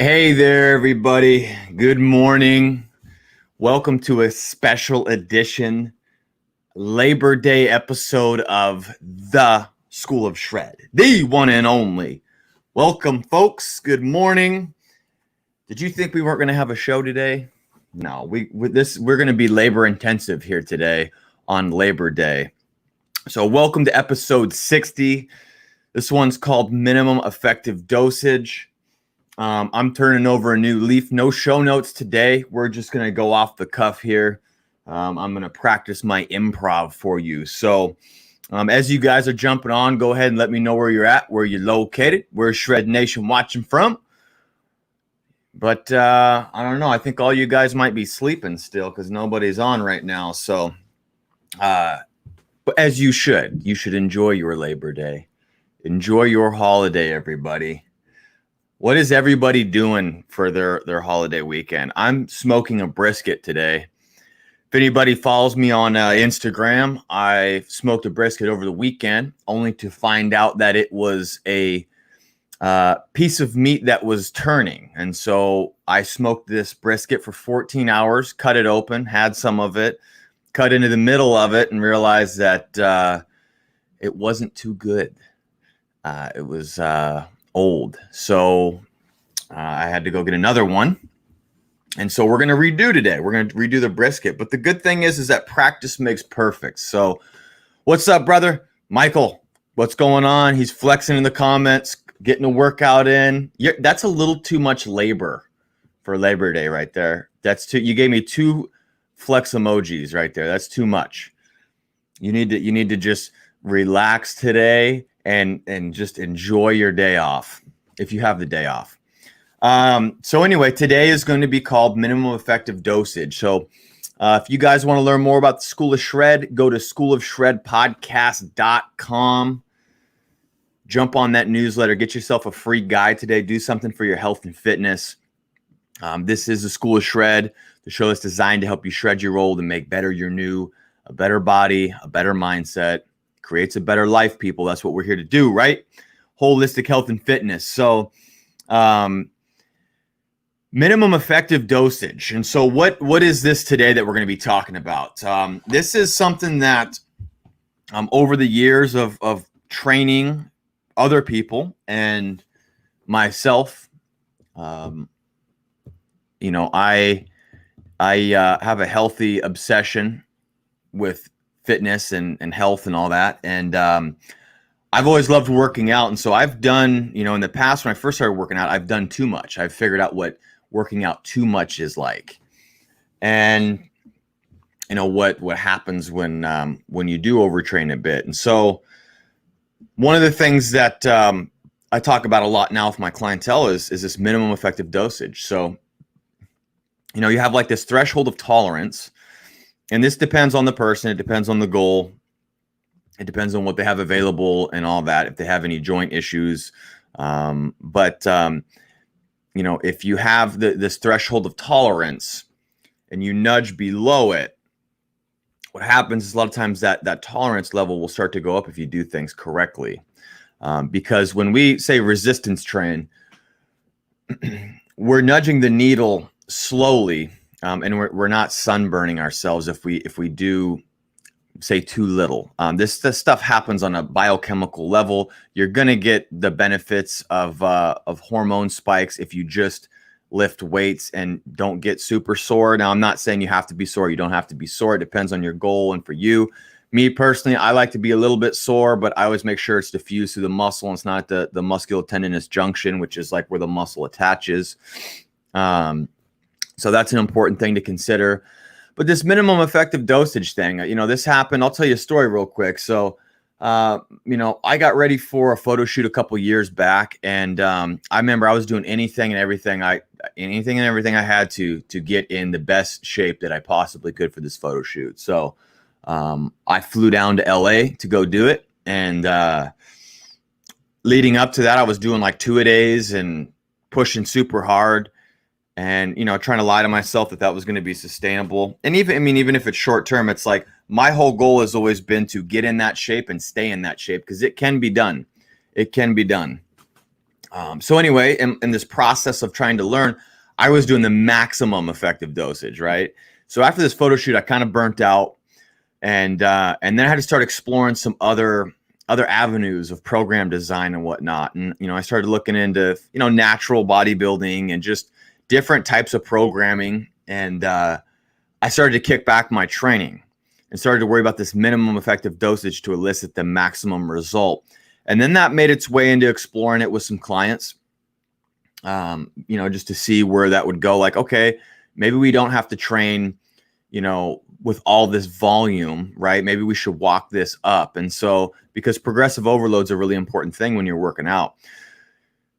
Hey there, everybody. Good morning. Welcome to a special edition Labor Day episode of The School of Shred, the one and only. Welcome, folks. Good morning. Did you think we weren't going to have a show today? No, we're going to be labor intensive here today on Labor Day. So, welcome to episode 60. This one's called Minimum Effective Dosage. I'm turning over a new leaf. No show notes today. We're just going to go off the cuff here. I'm going to practice my improv for you. So as you guys are jumping on, go ahead and let me know where you're at, where you're located, where Shred Nation watching from. But I don't know. I think all you guys might be sleeping still because nobody's on right now. So as you should enjoy your Labor Day. Enjoy your holiday, everybody. What is everybody doing for their holiday weekend? I'm smoking a brisket today. If anybody follows me on Instagram, I smoked a brisket over the weekend, only to find out that it was a piece of meat that was turning. And so I smoked this brisket for 14 hours, cut it open, had some of it, cut into the middle of it, and realized that it wasn't too good. It was old. So I had to go get another one. And so we're going to redo today. We're going to redo the brisket. But the good thing is that practice makes perfect. So what's up, brother? Michael, what's going on? He's flexing in the comments, getting a workout in. That's a little too much labor for Labor Day right there. You gave me 2 flex emojis right there. That's too much. You need to just relax today and just enjoy your day off if you have the day off. So anyway, today is going to be called Minimum Effective Dosage. So if you guys want to learn more about the School of Shred, go to schoolofshredpodcast.com. Jump on that newsletter. Get yourself a free guide today. Do something for your health and fitness. This is the School of Shred, the show that's designed to help you shred your old and make better your new, a better body, a better mindset. Creates a better life, people. That's what we're here to do, right? Holistic health and fitness. So minimum effective dosage. And so what is this today that we're going to be talking about? This is something that over the years of training other people and myself, I have a healthy obsession with fitness and health and all that. And I've always loved working out. And so I've done, in the past when I first started working out, I've done too much. I've figured out what working out too much is like. And what happens when you do overtrain a bit. And so one of the things that I talk about a lot now with my clientele is this minimum effective dosage. So, you have like this threshold of tolerance. And this depends on the person. It depends on the goal. It depends on what they have available and all that, if they have any joint issues. If you have this threshold of tolerance and you nudge below it, what happens is a lot of times that tolerance level will start to go up if you do things correctly. Because when we say resistance train, we're nudging the needle slowly. And we're not sunburning ourselves if we do say too little. This stuff happens on a biochemical level. You're gonna get the benefits of hormone spikes if you just lift weights and don't get super sore. Now, I'm not saying you have to be sore. You don't have to be sore. It depends on your goal and for you. Me personally, I like to be a little bit sore, but I always make sure it's diffused through the muscle and it's not the musculotendinous junction, which is like where the muscle attaches. So that's an important thing to consider. But this minimum effective dosage thing, this happened. I'll tell you a story real quick. So, I got ready for a photo shoot a couple years back. And I remember I was doing anything and everything I had to get in the best shape that I possibly could for this photo shoot. So I flew down to LA to go do it. And leading up to that, I was doing like 2-a-days and pushing super hard. And, trying to lie to myself that was going to be sustainable. And even if it's short term, it's like my whole goal has always been to get in that shape and stay in that shape because it can be done. It can be done. So anyway, in this process of trying to learn, I was doing the maximum effective dosage, right? So after this photo shoot, I kind of burnt out, and then I had to start exploring some other avenues of program design and whatnot. And I started looking into natural bodybuilding and just different types of programming. And I started to kick back my training and started to worry about this minimum effective dosage to elicit the maximum result. And then that made its way into exploring it with some clients, just to see where that would go. Like, okay, maybe we don't have to train, with all this volume, right? Maybe we should walk this up. And so, because progressive overload is a really important thing when you're working out.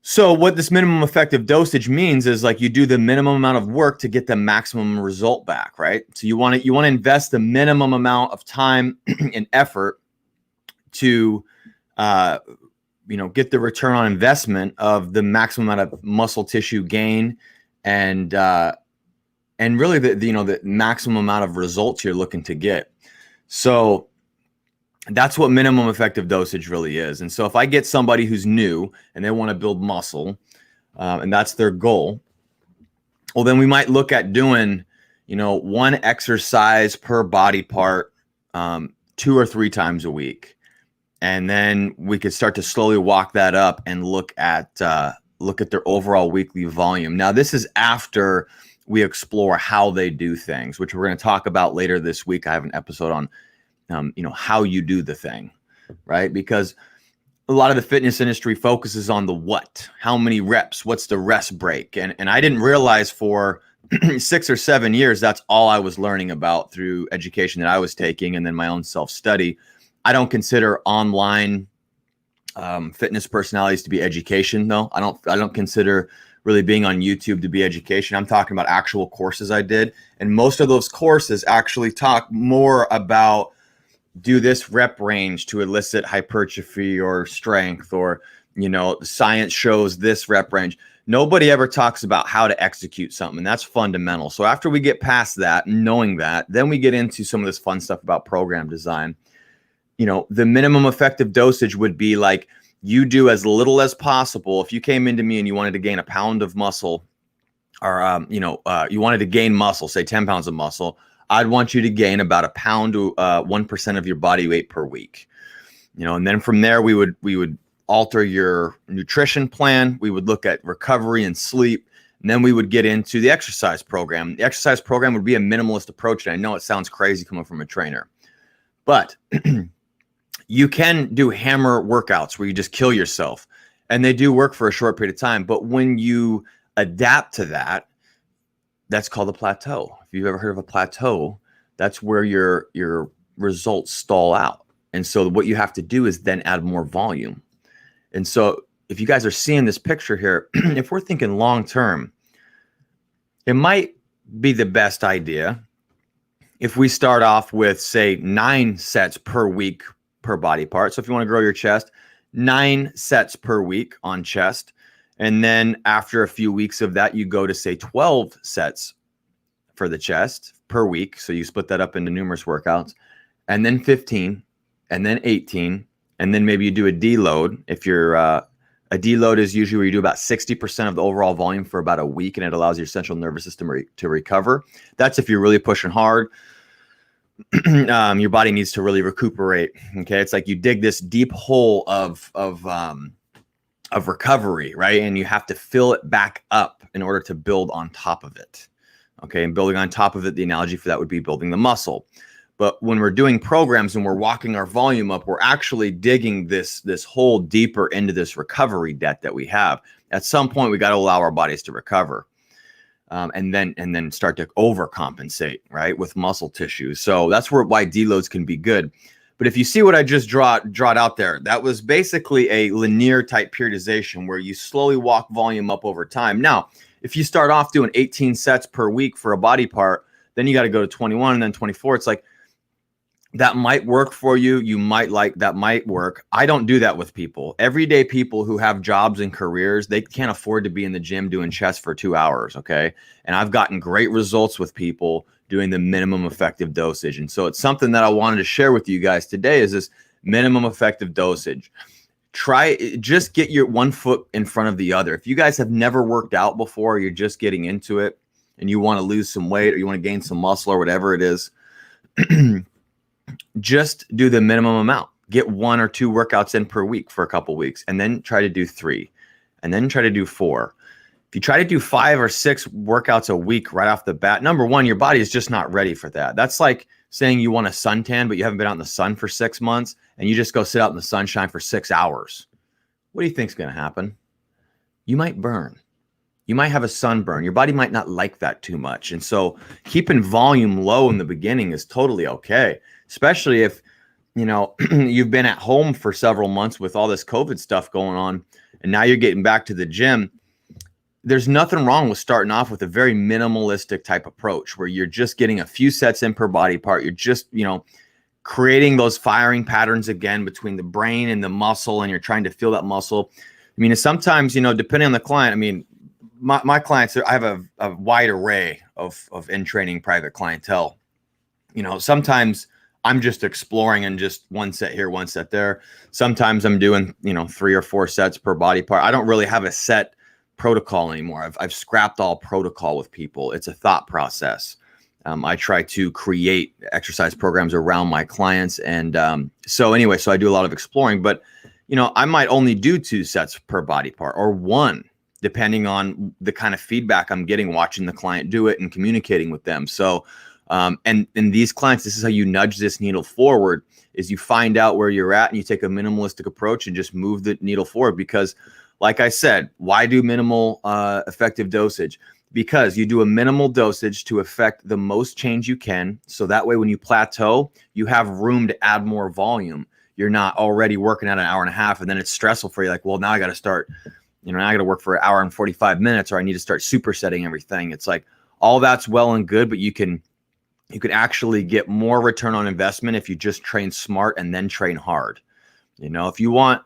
So what this minimum effective dosage means is like you do the minimum amount of work to get the maximum result back, right? So you want to invest the minimum amount of time and effort to get the return on investment of the maximum amount of muscle tissue gain and really the maximum amount of results you're looking to get. So that's what minimum effective dosage really is. And so if I get somebody who's new and they want to build muscle, and that's their goal, well, then we might look at doing, one exercise per body part, 2 or 3 times a week. And then we could start to slowly walk that up and look at their overall weekly volume. Now, this is after we explore how they do things, which we're going to talk about later this week. I have an episode on, how you do the thing, right? Because a lot of the fitness industry focuses on the what, how many reps, what's the rest break. And I didn't realize for 6 or 7 years, that's all I was learning about through education that I was taking and then my own self-study. I don't consider online fitness personalities to be education, though. I don't consider really being on YouTube to be education. I'm talking about actual courses I did. And most of those courses actually talk more about do this rep range to elicit hypertrophy or strength, or, science shows this rep range. Nobody ever talks about how to execute something. And that's fundamental. So after we get past that, knowing that, then we get into some of this fun stuff about program design. The minimum effective dosage would be like, you do as little as possible. If you came into me and you wanted to gain a pound of muscle, or you wanted to gain muscle, say 10 pounds of muscle, I'd want you to gain about a pound to 1% of your body weight per week. And then from there we would alter your nutrition plan. We would look at recovery and sleep, and then we would get into the exercise program. The exercise program would be a minimalist approach, and I know it sounds crazy coming from a trainer, but you can do hammer workouts where you just kill yourself, and they do work for a short period of time. But when you adapt to that, that's called a plateau. If you've ever heard of a plateau, that's where your results stall out. And so what you have to do is then add more volume. And so if you guys are seeing this picture here, if we're thinking long term, it might be the best idea if we start off with, say, 9 sets per week per body part. So if you want to grow your chest, 9 sets per week on chest. And then after a few weeks of that, you go to, say, 12 sets for the chest per week. So you split that up into numerous workouts, and then 15, and then 18, and then maybe you do a deload. If you're a deload is usually where you do about 60% of the overall volume for about a week, and it allows your central nervous system to recover. That's if you're really pushing hard. Your body needs to really recuperate. Okay, it's like you dig this deep hole of recovery, right? And you have to fill it back up in order to build on top of it. Okay, and building on top of it, the analogy for that would be building the muscle. But when we're doing programs and we're walking our volume up, we're actually digging this hole deeper into this recovery debt that we have. At some point, we got to allow our bodies to recover. And then start to overcompensate, right, with muscle tissue. So that's why deloads can be good. But if you see what I just drawed out there, that was basically a linear type periodization where you slowly walk volume up over time. Now, if you start off doing 18 sets per week for a body part, then you got to go to 21 and then 24. It's like, that might work for you. You might like that might work. I don't do that with people. Everyday people who have jobs and careers, they can't afford to be in the gym doing chest for 2 hours. Okay. And I've gotten great results with people doing the minimum effective dosage. And so it's something that I wanted to share with you guys today is this minimum effective dosage. just get your one foot in front of the other. If you guys have never worked out before, you're just getting into it and you want to lose some weight or you want to gain some muscle or whatever it is, just do the minimum amount. Get 1 or 2 workouts in per week for a couple weeks, and then try to do 3, and then try to do 4. If you try to do 5 or 6 workouts a week right off the bat, number one, your body is just not ready for that. That's like saying you want a suntan, but you haven't been out in the sun for 6 months, and you just go sit out in the sunshine for 6 hours. What do you think is going to happen? You might burn. You might have a sunburn. Your body might not like that too much. And so keeping volume low in the beginning is totally okay, especially if, you know, you've been at home for several months with all this COVID stuff going on, and now you're getting back to the gym. There's nothing wrong with starting off with a very minimalistic type approach where you're just getting a few sets in per body part. You're just, you know, creating those firing patterns again between the brain and the muscle, and you're trying to feel that muscle. I mean, sometimes, you know, depending on the client, I mean, my clients, I have a wide array of in-training private clientele. You know, sometimes I'm just exploring and just one set here, one set there. Sometimes I'm doing, you know, 3 or 4 sets per body part. I don't really have a set protocol anymore. I've scrapped all protocol with people. It's a thought process. I try to create exercise programs around my clients. And so I do a lot of exploring, but, you know, I might only do 2 sets per body part or 1, depending on the kind of feedback I'm getting watching the client do it and communicating with them. So, and these clients, this is how you nudge this needle forward, is you find out where you're at and you take a minimalistic approach and just move the needle forward. Because like I said, why do minimal effective dosage? Because you do a minimal dosage to affect the most change you can. So that way, when you plateau, you have room to add more volume. You're not already working at an hour and a half, and then it's stressful for you. Like, well, now I got to start, you know, now I got to work for an hour and 45 minutes, or I need to start supersetting everything. It's like all that's well and good, but you can actually get more return on investment if you just train smart and then train hard. You know, if you want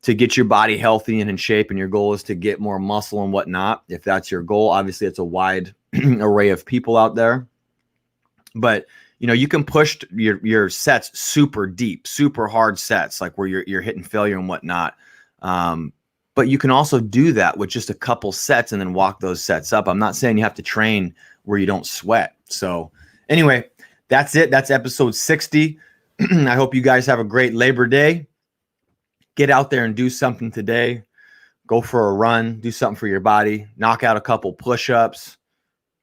to get your body healthy and in shape, and your goal is to get more muscle and whatnot, if that's your goal, obviously it's a wide array of people out there. But, you know, you can push your sets super deep, super hard sets, like where you're hitting failure and whatnot. But you can also do that with just a couple sets and then walk those sets up. I'm not saying you have to train where you don't sweat. So anyway, that's it. That's episode 60. I hope you guys have a great Labor Day. Get out there and do something today. Go for a run, do something for your body, knock out a couple push-ups,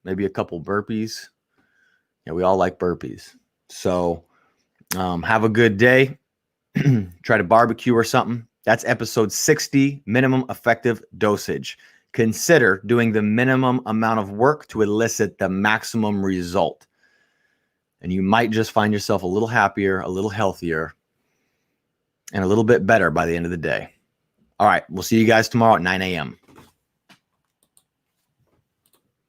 maybe a couple burpees. Yeah, we all like burpees. So have a good day. Try to barbecue or something. That's episode 60, minimum effective dosage. Consider doing the minimum amount of work to elicit the maximum result. And you might just find yourself a little happier, a little healthier, and a little bit better by the end of the day. All right, we'll see you guys tomorrow at 9 a.m.